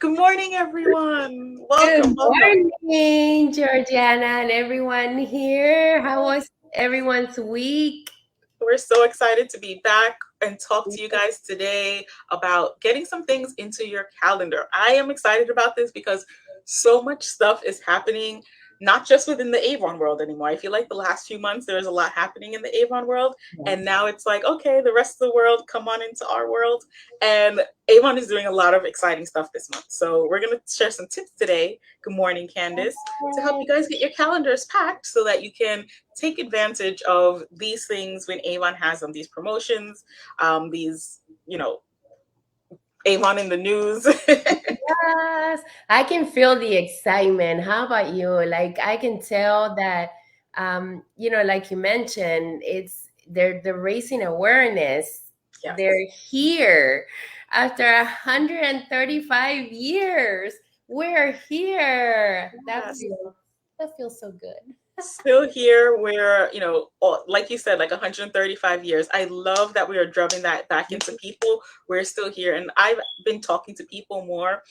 Good morning, everyone. Good Welcome. morning, Georgiana, and everyone here. How was everyone's week? We're so excited to be back and talk to you guys today about getting some things into your calendar. I am excited about this because so much stuff is happening, not just within the Avon world anymore. I feel like the last few months there's a lot happening in the Avon world, and Yes. now it's like, okay, the rest of the world, come on into our world. And Avon is doing a lot of exciting stuff this month. So we're going to share some tips today. Good morning, Candice, to help you guys get your calendars packed so that you can take advantage of these things when Avon has them, these promotions, these, Avon in the news. Yes, I can feel the excitement. How about you? Like I can tell that, like you mentioned, they're raising awareness. Yes. They're here after 135 years. We're here. Yes. That feels so good. Still here where, like you said, like 135 years. I love that we are drumming that back into people. We're still here. And I've been talking to people more.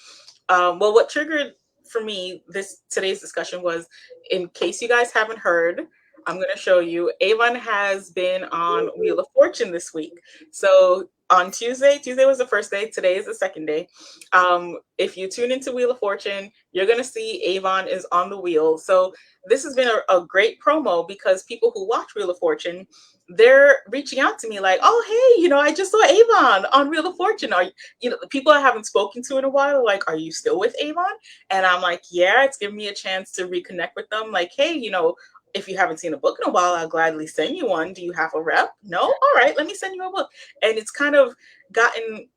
Well, what triggered for me this today's discussion was, in case you guys haven't heard, I'm going to show you. Avon has been on Wheel of Fortune this week. So on Tuesday was the first day. Today is the second day. If you tune into Wheel of Fortune, you're going to see Avon is on the wheel. So this has been a great promo because people who watch Wheel of Fortune, they're reaching out to me like, oh, hey, I just saw Avon on Wheel of Fortune. The people I haven't spoken to in a while are like, are you still with Avon? And I'm like, yeah, it's given me a chance to reconnect with them. Like, hey, if you haven't seen a book in a while, I'll gladly send you one. Do you have a rep? No? All right, let me send you a book. And it's kind of gotten,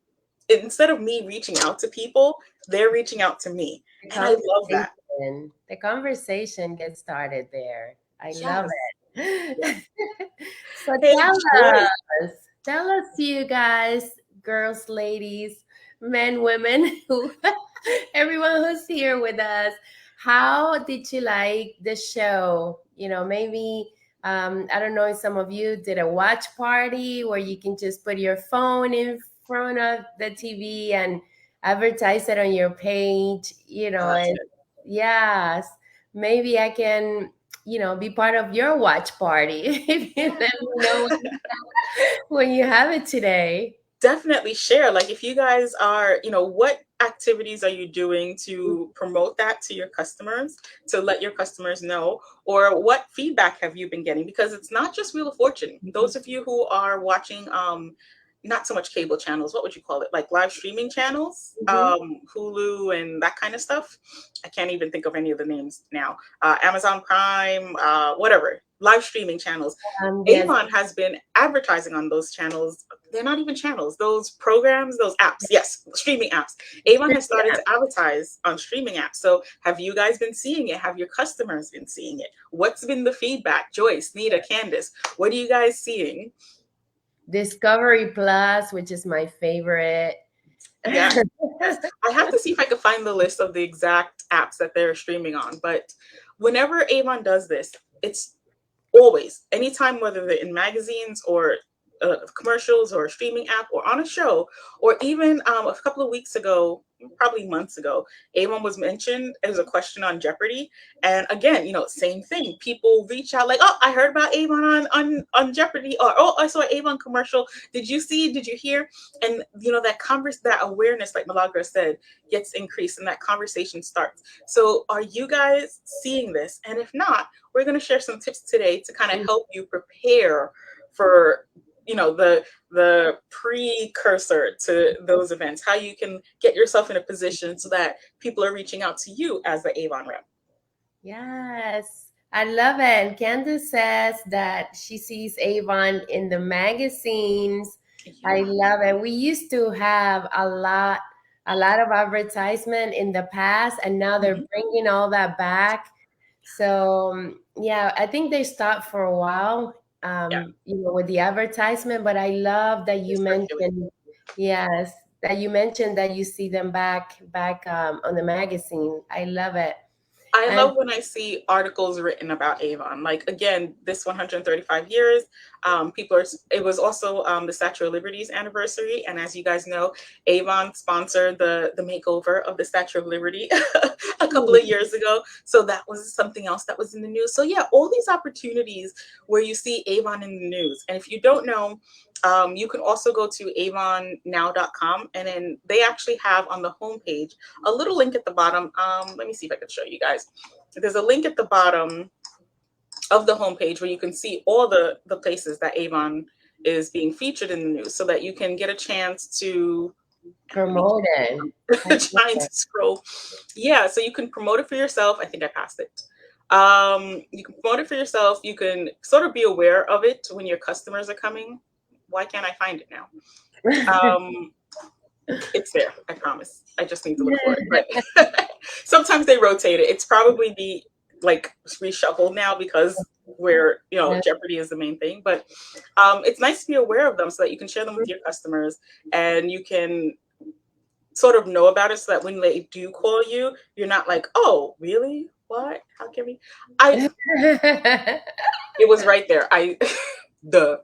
instead of me reaching out to people, they're reaching out to me. The And I love that. the conversation gets started there. I love Yes. Yes. it. So Hey, Joy. tell us, you guys, girls, ladies, men, women, who, everyone who's here with us, how did you like the show? Maybe I don't know if some of you did a watch party where you can just put your phone in front of the TV and advertise it on your page, and Gotcha. yes, maybe I can, be part of your watch party if you let me know when you have it today. Definitely share. Like, if you guys are, what activities are you doing to promote that to your customers, to let your customers know, or what feedback have you been getting? Because it's not just Wheel of Fortune. Those of you who are watching, not so much cable channels, what would you call it, like live streaming channels, Mhm. Hulu and that kind of stuff. I can't even think of any of the names now. Amazon Prime, whatever, live streaming channels. Yes, Avon has been advertising on those channels. They're not even channels, those programs, those apps. Yes, streaming apps. Avon has started to advertise on streaming apps. So have you guys been seeing it? Have your customers been seeing it? What's been the feedback? Joyce, Nita, Candice, what are you guys seeing? Discovery Plus, which is my favorite. Yes, yes. I have to see if I can find the list of the exact apps that they're streaming on. But whenever Avon does this, it's always, anytime, whether they're in magazines or commercials or a streaming app or on a show, or even a couple of weeks ago, probably months ago, Avon was mentioned as a question on Jeopardy. And again, same thing. People reach out like, oh, I heard about Avon on Jeopardy, or oh, I saw an Avon commercial. Did you see? Did you hear? And that awareness, like Milagros said, gets increased, and that conversation starts. So, are you guys seeing this? And if not, we're going to share some tips today to kind of help you prepare for the precursor to those events, how you can get yourself in a position so that people are reaching out to you as the Avon rep. Yes, I love it. And Candace says that she sees Avon in the magazines. I Yeah. love it. We used to have a lot of advertisement in the past, and now they're Mhm. bringing all that back. So yeah, I think they stopped for a while, Yeah, with the advertisement. But I love that you it's circulating. mentioned, yes, that you see them back on the magazine. I love it. I And love when I see articles written about Avon. Like again, this 135 years, people are. It was also the Statue of Liberty's anniversary, and as you guys know, Avon sponsored the makeover of the Statue of Liberty a couple of years ago. So that was something else that was in the news. So yeah, all these opportunities where you see Avon in the news, and if you don't know. You can also go to avonnow.com, and then they actually have on the homepage a little link at the bottom. Let me see if I can show you guys. There's a link at the bottom of the homepage where you can see all the places that Avon is being featured in the news, so that you can get a chance to promoted. I love trying to it. scroll. Yeah, so you can promote it for yourself. I think I passed it. You can promote it for yourself. You can sort of be aware of it when your customers are coming. Why can't I find it now? Um, it's there. I promise. I just need to look for it. But sometimes they rotate it. It's probably be like reshuffled now because where Jeopardy is the main thing. But it's nice to be aware of them so that you can share them with your customers and you can sort of know about it so that when they do call you, you're not like, oh, really? What? How can we? I It was right there. I the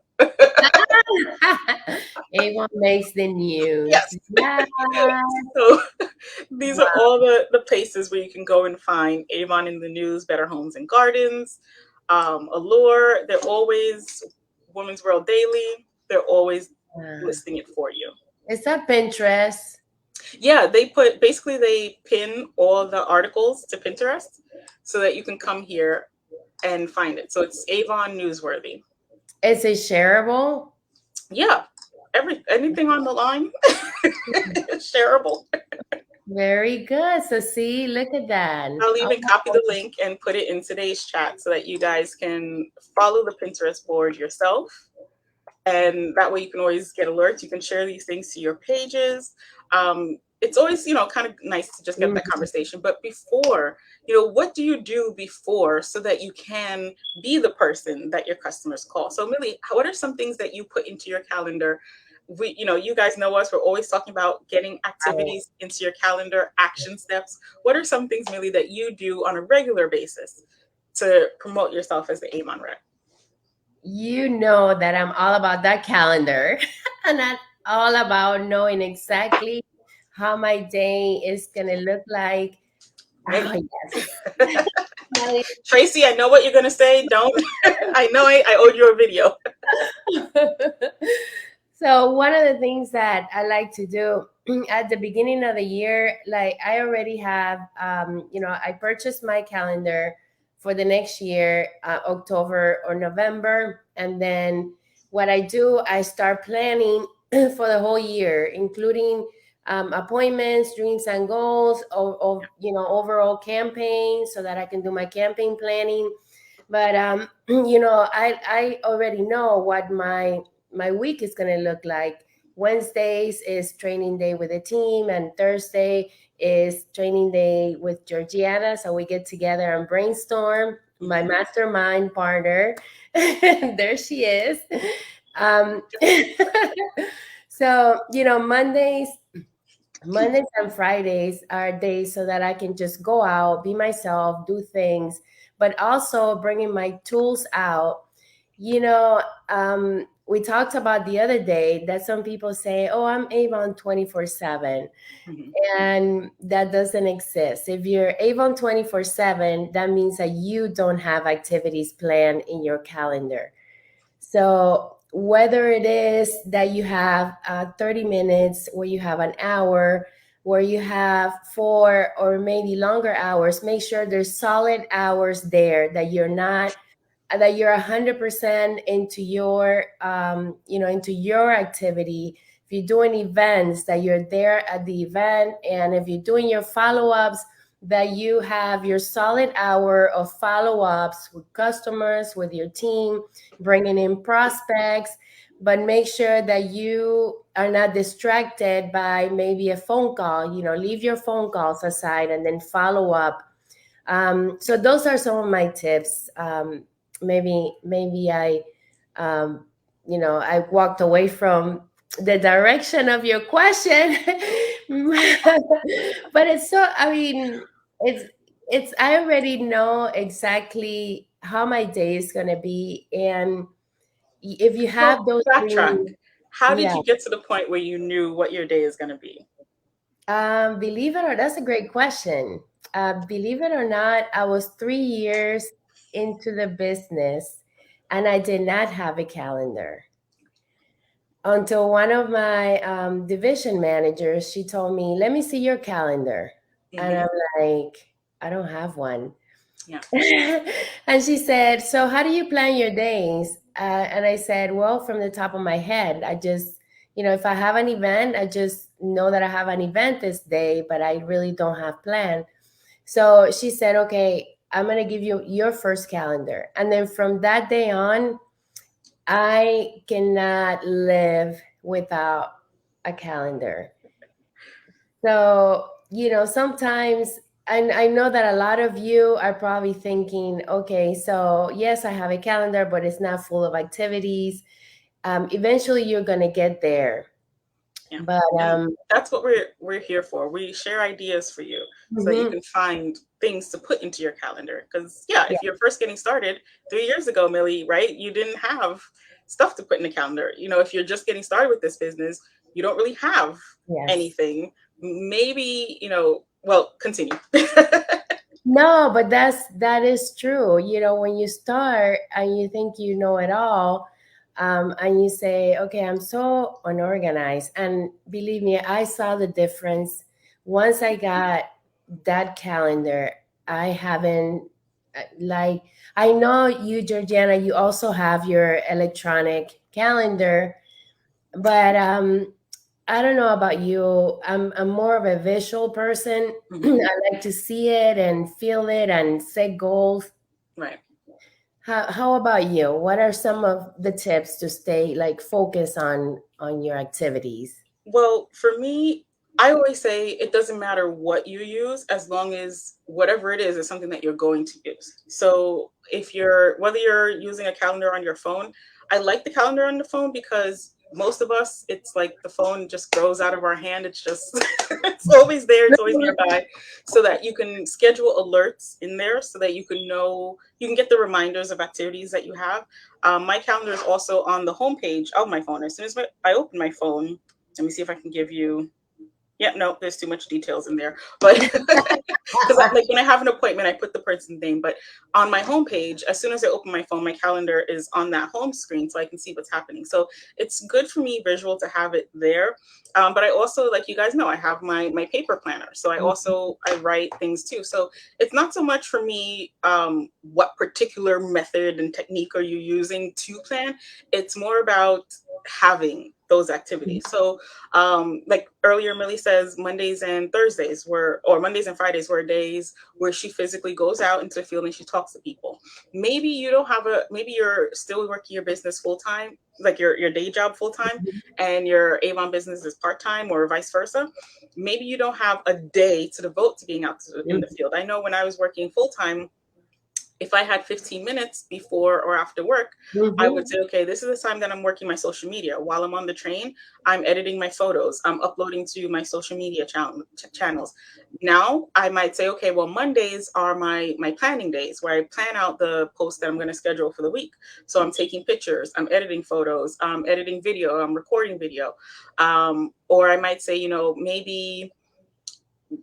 Avon makes the news. yes. Yeah. So these are all the places where you can go and find Avon in the news, Better Homes and Gardens, Allure. They're always Women's World Daily. They're always listing it for you. Is that Pinterest? Yeah, they pin all the articles to Pinterest so that you can come here and find it. So it's Avon Newsworthy. Is it shareable? Yeah, anything on the line is shareable. Very good. So see, look at that. I'll even copy Oh, the link and put it in today's chat so that you guys can follow the Pinterest board yourself. And that way you can always get alerts. You can share these things to your pages. It's always, kind of nice to just get that conversation. But before, what do you do before so that you can be the person that your customers call? So Millie, what are some things that you put into your calendar? You guys know us. We're always talking about getting activities into your calendar, action steps. What are some things, Millie, that you do on a regular basis to promote yourself as the Avon rep? you know that I'm all about that calendar and I'm all about knowing exactly how my day is going to look like. Ready? Oh, yes. Tracy, I know what you're gonna say. Don't. I know I owed you a video. So one of the things that I like to do at the beginning of the year, like I already have, I purchased my calendar for the next year, October or November, and then what I do, I start planning for the whole year, including appointments, dreams, and goals, of overall campaign, so that I can do my campaign planning. But I already know what my week is going to look like. Wednesdays is training day with the team, and Thursday is training day with Georgiana. So we get together and brainstorm. My mastermind partner, there she is. Um, so Mondays and Fridays are days so that I can just go out, be myself, do things, but also bringing my tools out. We talked about the other day that some people say, oh, I'm Avon 24/7. Mhm. And that doesn't exist. If you're Avon 24/7, that means that you don't have activities planned in your calendar. So whether it is that you have 30 minutes, or you have an hour, where you have 4 or maybe longer hours, make sure there's solid hours there, that you're 100% into your activity. If you're doing events, that you're there at the event. And if you're doing your follow-ups, that you have your solid hour of follow-ups with customers, with your team, bringing in prospects. But make sure that you are not distracted by maybe a phone call. Leave your phone calls aside and then follow up. So those are some of my tips. Maybe I walked away from the direction of your question, but it's so. I mean, it's it's I already know exactly how my day is gonna be, and if you So have those backtrack. dreams, How did yeah. you get to the point where you knew what your day is going to be? Believe it or that's a great question. Believe it or not, I was 3 years into the business, and I did not have a calendar until one of my division managers. She told me, "Let me see your calendar," and Hmm. I'm like, "I don't have one." Yeah. And she said, "So how do you plan your days?" And I said, "Well, from the top of my head, I just, if I have an event, I just know that I have an event this day, but I really don't have plan." So she said, "Okay, I'm going to give you your first calendar." And then from that day on, I cannot live without a calendar. So, sometimes I know that a lot of you are probably thinking, okay, so yes, I have a calendar, but it's not full of activities. Eventually, you're going to get there. Yeah. But, And that's what we're here for. We share ideas for you so that you mhm, can find things to put into your calendar. Because yeah, yeah, if you're first getting started 3 years ago, Millie, right, you didn't have stuff to put in the calendar. If you're just getting started with this business, you don't really have yes. anything. Maybe, well, continue. No, but that is true. When you start and you think you know it all, and you say, "Okay, I'm so unorganized," and believe me, I saw the difference once I got that calendar. I haven't like I know you, Georgiana. You also have your electronic calendar, but I don't know about you. I'm more of a visual person. Mhm. I like to see it and feel it and set goals. Right. How about you? What are some of the tips to stay like focused on your activities? Well, for me, I always say it doesn't matter what you use as long as whatever it is something that you're going to use. So if you're whether you're using a calendar on your phone, I like the calendar on the phone because most of us, it's like the phone just grows out of our hand. It's just it's always there, it's always nearby, so that you can schedule alerts in there so that you can get the reminders of activities that you have. My calendar is also on the homepage of my phone. As soon as I open my phone, let me see if I can give you. Yeah, no, there's too much details in there. But because like when I have an appointment, I put the person's name. But on my homepage, as soon as I open my phone, my calendar is on that home screen, so I can see what's happening. So it's good for me visual to have it there. But I also, like you guys know, I have my paper planner, so I write things too. So it's not so much for me what particular method and technique are you using to plan. It's more about having those activities. So like earlier, Millie says Mondays and Fridays were days where she physically goes out into the field and she talks to people. Maybe you don't have maybe you're still working your business full time, like your day job full time, and your Avon business is part time or vice versa. Maybe you don't have a day to devote to being out in the field. I know when I was working full time, if I had 15 minutes before or after work, I would Mhm. say, okay, this is the time that I'm working my social media. While I'm on the train, I'm editing my photos. I'm uploading to my social media channels. Now I might say, okay, well, Mondays are my planning days where I plan out the posts that I'm going to schedule for the week. So I'm taking pictures, I'm editing photos, I'm editing video, I'm recording video. Or I might say, maybe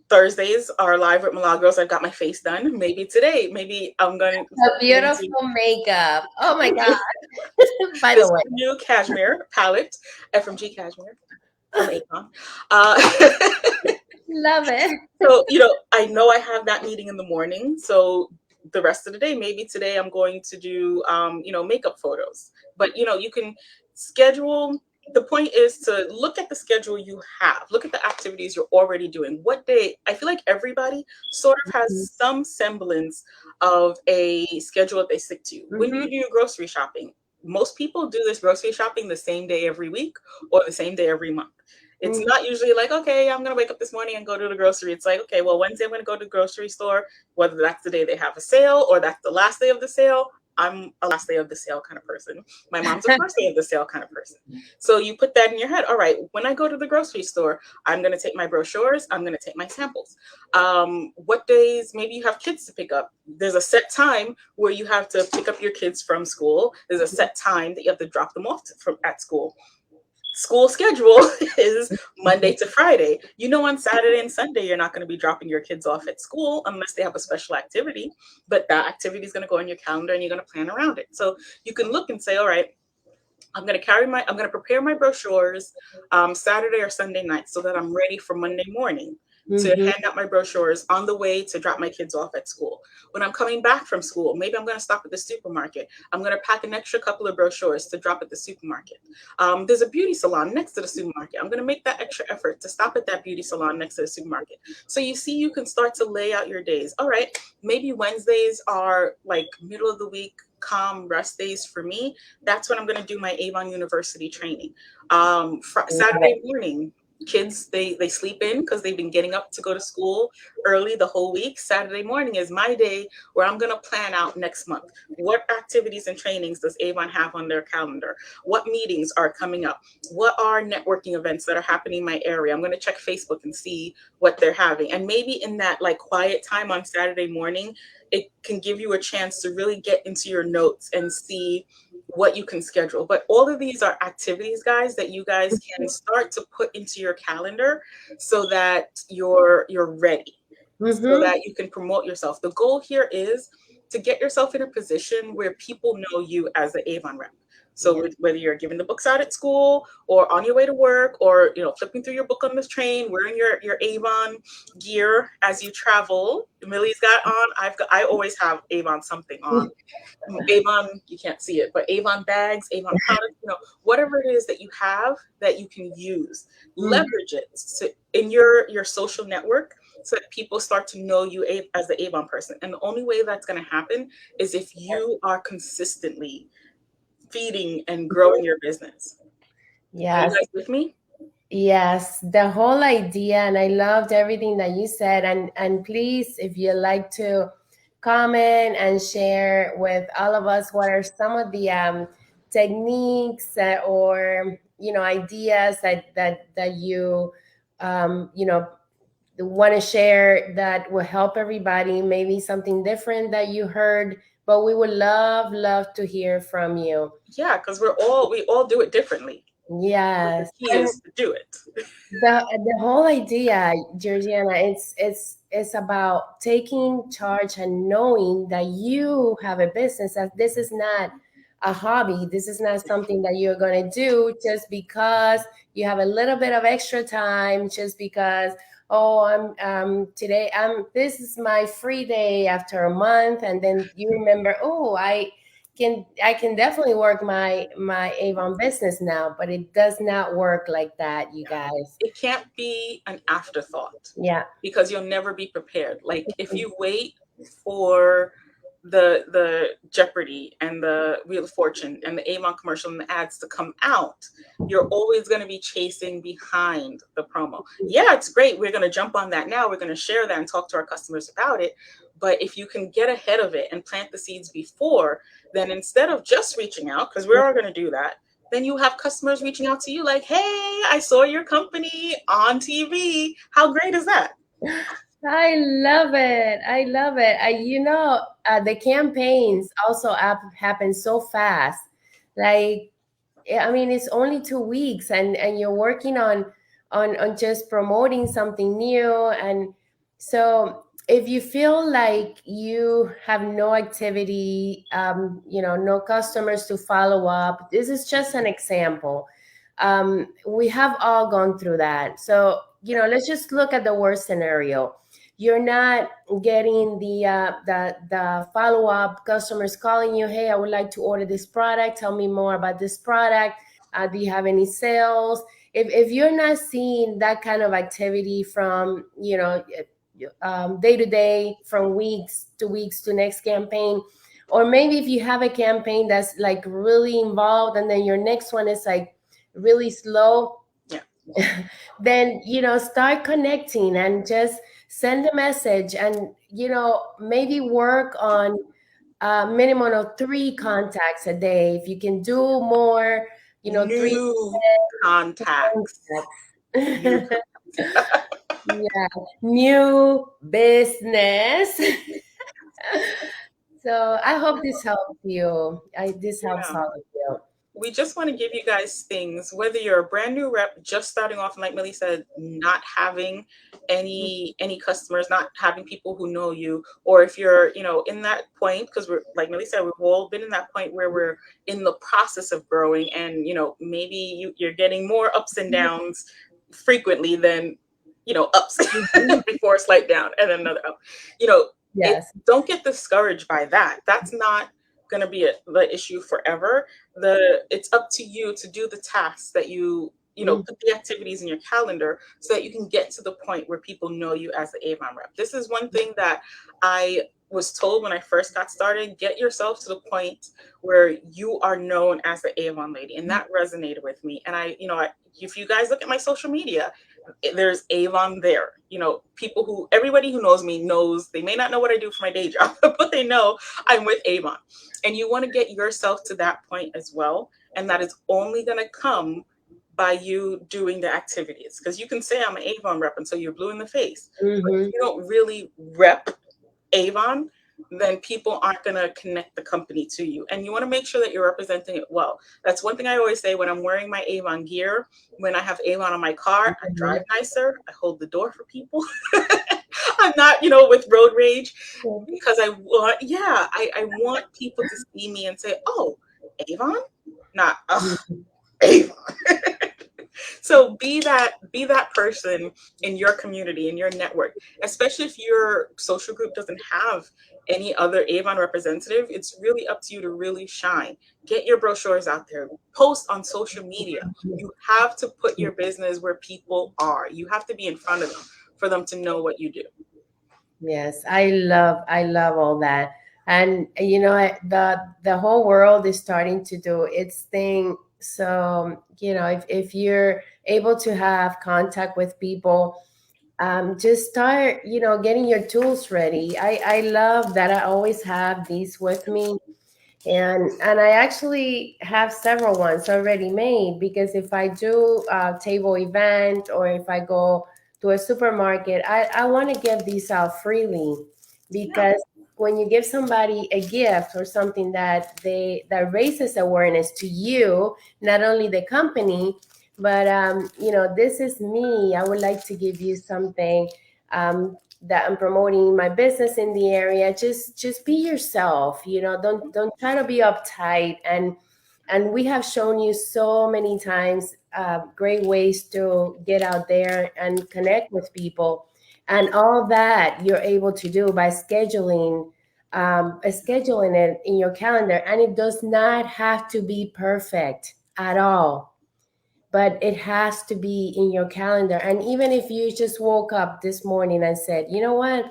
Thursdays are live with Milagros. I've got my face done. Maybe today, maybe I'm A going to beautiful makeup. Oh my thank God. you. By the This way, new cashmere palette, FMG cashmere from Avon. Uh, love it. so, I know I have that meeting in the morning. So the rest of the day, maybe today I'm going to do, makeup photos. But, you can schedule. The point is to look at the schedule you have, look at the activities you're already doing. What day, I feel like everybody sort of has some semblance of a schedule that they stick to. When you Hmm. do your grocery shopping, most people do this grocery shopping the same day every week or the same day every month. It's Hmm. not usually like, okay, I'm going to wake up this morning and go to the grocery. It's like, okay, well, Wednesday I'm going to go to the grocery store, whether that's the day they have a sale or that's the last day of the sale. I'm a last day of the sale kind of person. My mom's a first day of the sale kind of person. So you put that in your head. All right, when I go to the grocery store, I'm going to take my brochures. I'm going to take my samples. What days, maybe you have kids to pick up. There's a set time where you have to pick up your kids from school. There's a set time that you have to drop them off from at school. School schedule is Monday to Friday. You know, on Saturday and Sunday, you're not going to be dropping your kids off at school unless they have a special activity. But that activity is going to go on your calendar and you're going to plan around it. So you can look and say, all right, I'm going to prepare my brochures Saturday or Sunday night so that I'm ready for Monday morning to Mm-hmm. hand out my brochures on the way to drop my kids off at school. When I'm coming back from school, maybe I'm going to stop at the supermarket. I'm going to pack an extra couple of brochures to drop at the supermarket. There's a beauty salon next to the supermarket. I'm going to make that extra effort to stop at that beauty salon next to the supermarket. So you see, you can start to lay out your days. All right, maybe Wednesdays are like middle of the week, calm rest days for me. That's when I'm going to do my Avon University training. Love it. Saturday morning, kids they sleep in because they've been getting up to go to school early the whole week. Saturday morning is my day where I'm going to plan out next month. What activities and trainings does Avon have on their calendar? What meetings are coming up? What are networking events that are happening in my area? I'm going to check Facebook and see what they're having. And maybe in that like quiet time on Saturday morning, it can give you a chance to really get into your notes and see what you can schedule. But all of these are activities, guys, that you guys can start to put into your calendar so that you're ready, so Mm-hmm. that you can promote yourself. The goal here is to get yourself in a position where people know you as the Avon rep. Yeah. So whether you're giving the books out at school or on your way to work, or flipping through your book on this train, wearing your Avon gear as you travel. Millie's got on. I always have Avon something on. Avon, you can't see it, but Avon bags, Avon products, whatever it is that you have that you can use, Mhm. leverage it in your social network so that people start to know you as the Avon person. And the only way that's going to happen is if you are consistently feeding and growing your business. Are you Yes. guys with me? Yes, the whole idea, and I loved everything that you said. And please, if you like to comment and share with all of us, what are some of the techniques or ideas that you want to share that will help everybody? Maybe something different that you heard, but we would love to hear from you. Yeah, because we all do it differently. But the Yes. key is to do it. The whole idea, Georgiana, it's about taking charge and knowing that you have a business, that this is not a hobby. This is not something that you're going to do just because you have a little bit of extra time, just because, oh, I'm today I'm this is my free day after a month, and then you remember, oh, I can definitely work my Avon business now, but it does not work like that, you Yeah. guys. It can't be an afterthought Yeah. because you'll never be prepared. Like if you wait for the Jeopardy and the Wheel of Fortune and the Avon commercial and the ads to come out, you're always going to be chasing behind the promo. Yeah, it's great. We're going to jump on that now. We're going to share that and talk to our customers about it. But if you can get ahead of it and plant the seeds before, then instead of just reaching out, because we're all going to do that, then you have customers reaching out to you like, hey, I saw your company on TV. How great is that? I love it. I love it. The campaigns also happen so fast. Like, I mean, it's only 2 weeks, and you're working on just promoting something new. And so if you feel like you have no activity, no customers to follow up, this is just an example. We have all gone through that. So, let's just look at the worst scenario. You're not getting the follow up customers calling you, hey, I would like to order this product, tell me more about this product. Do you have any sales? If you're not seeing that kind of activity from day to day, from weeks to next campaign, or maybe if you have a campaign that's like really involved and then your next one is like really slow, Yeah. then start connecting and just send a message, and maybe work on minimum of 3 contacts a day. If you can do more, three New contacts. New contacts. Yeah, new business. So I hope this helps you. This helps Yeah. all of you. We just want to give you guys things, whether you're a brand new rep just starting off, and like Millie said, not having any customers, not having people who know you, or if you're, in that point, because we're, like Millie said, we've all been in that point where we're in the process of growing, and maybe you're getting more ups and downs frequently than ups Mhm. before a slight down and then another up. you know it Yes. Don't get discouraged by that. That's not going to be the issue forever. It's up to you to do the tasks that Mhm. put the activities in your calendar so that you can get to the point where people know you as the Avon rep. This is one thing that I was told when I first got started. Get yourself to the point where you are known as the Avon lady, and that resonated with me. And if you guys look at my social media, there's Avon there. People who everybody who knows me knows. They may not know what I do for my day job, but they know I'm with Avon. And you want to get yourself to that point as well. And that is only going to come by you doing the activities. Because you can say I'm an Avon rep until you're blue in the face. But if Mhm. you don't really rep Avon, then people aren't going to connect the company to you. And you want to make sure that you're representing it well. That's one thing I always say when I'm wearing my Avon gear. When I have Avon on my car, I drive Mhm. nicer. I hold the door for people. I'm not, with road rage, because I want people to see me and say, oh, Avon? Not, Mhm. Avon. So be that person in your community, in your network, especially if your social group doesn't have any other Avon representative. It's really up to you to really shine. Get your brochures out there, post on social media. You have to put your business where people are. You have to be in front of them for them to know what you do. Yes, I love all that. And the whole world is starting to do its thing. So, if you're able to have contact with people, just start, getting your tools ready. I love that I always have these with me, and I actually have several ones already made, because if I do a table event, or if I go to a supermarket, I want to give these out freely, Yeah. because when you give somebody a gift or something that raises awareness to you, not only the company, but this is me. I would like to give you something, that I'm promoting my business in the area. Just be yourself. Don't try to be uptight. And we have shown you so many times, great ways to get out there and connect with people, and all that you're able to do by scheduling it in your calendar. And it does not have to be perfect at all, but it has to be in your calendar. And even if you just woke up this morning and said, you know what,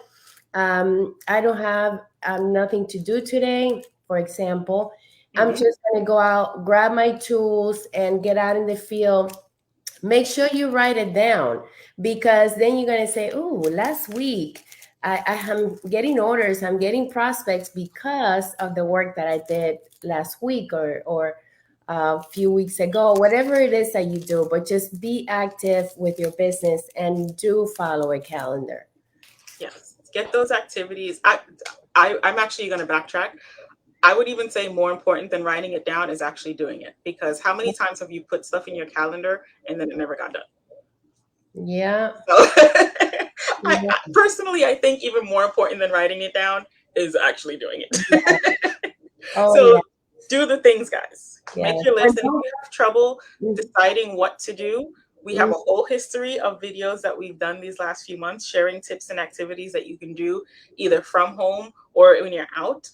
I don't have nothing to do today, for example, I'm Hmm. just going to go out, grab my tools, and get out in the field. Make sure you write it down, because then you're going to say, oh, last week I am getting orders, I'm getting prospects because of the work that I did last week, or a few weeks ago, whatever it is that you do. But just be active with your business and do follow a calendar. Yes. Get those activities. I'm actually going to backtrack. I would even say more important than writing it down is actually doing it, because how many times have you put stuff in your calendar and then it never got done? Yeah. So I personally, I think even more important than writing it down is actually doing it. Oh, So yeah. do the things, guys. Yes. Make your And list. And if don't, you have trouble deciding what to do, we have mm, a whole history of videos that we've done these last few months, sharing tips and activities that you can do either from home or when you're out.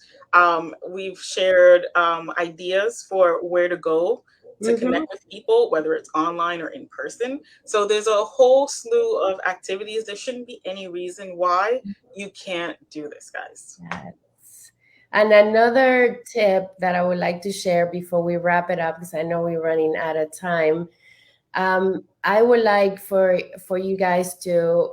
We've shared ideas for where to go to mhm. connect with people, whether it's online or in person. So there's a whole slew of activities. There shouldn't be any reason why you can't do this, guys. Yes. And another tip that I would like to share before we wrap it up, because I know we're running out of time. I would like for you guys to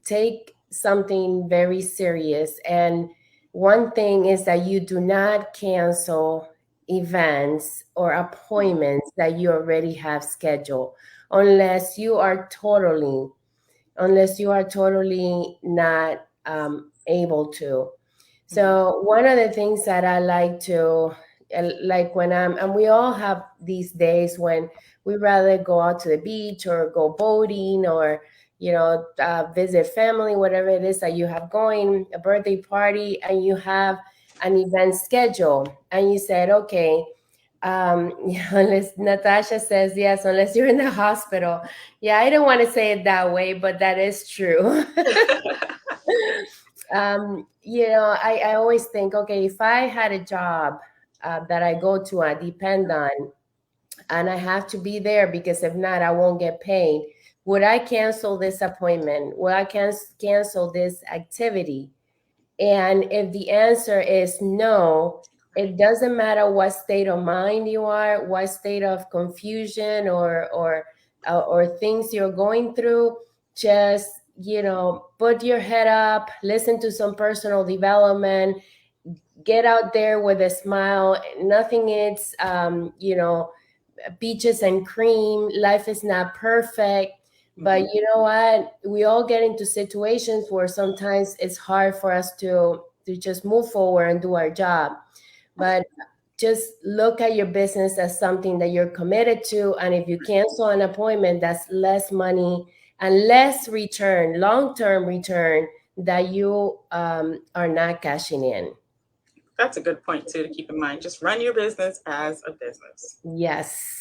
take something very serious, and one thing is that you do not cancel events or appointments that you already have scheduled unless you are totally not able to. Mhm. So one of the things that I like to like when I'm and we all have these days when we rather go out to the beach or go boating or visit family, whatever it is that you have going, a birthday party, and you have an event schedule, and you said, okay, unless Natasha says yes, unless you're in the hospital. Yeah, I don't want to say it that way, but that is true. I always think, okay, if I had a job that I go to, I depend on, and I have to be there because if not, I won't get paid. Would I cancel this appointment? Would I cancel this activity? And if the answer is no, it doesn't matter what state of mind you are, what state of confusion or things you're going through. Just put your head up, listen to some personal development, get out there with a smile. Nothing is peaches and cream. Life is not perfect. But Mhm. you know what? We all get into situations where sometimes it's hard for us to just move forward and do our job. But just look at your business as something that you're committed to. And if you cancel an appointment, that's less money and less return, long-term return that you are not cashing in. That's a good point too to keep in mind. Just run your business as a business. Yes.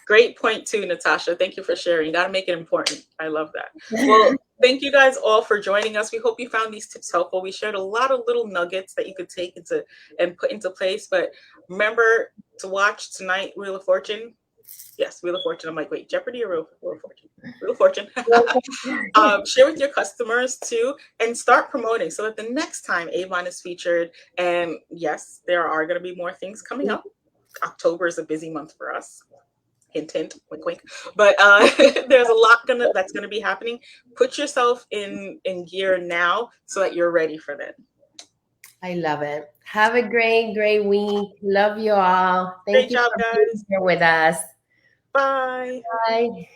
Great point too, Natasha. Thank you for sharing. You got to make it important. I love that. Well, thank you guys all for joining us. We hope you found these tips helpful. We shared a lot of little nuggets that you could take into and put into place. But remember to watch tonight, Wheel of Fortune. Yes, Wheel of Fortune. I'm like, wait, Jeopardy or Wheel of Fortune? Wheel of Fortune. Share with your customers too, and start promoting so that the next time Avon is featured, and yes, there are going to be more things coming up. October is a busy month for us. Hint, hint, wink, wink. But there's a lot that's gonna be happening. Put yourself in gear now so that you're ready for that. I love it. Have a great, great week. Love you all. Thank Great you job, for being guys. here with us. Bye. Bye.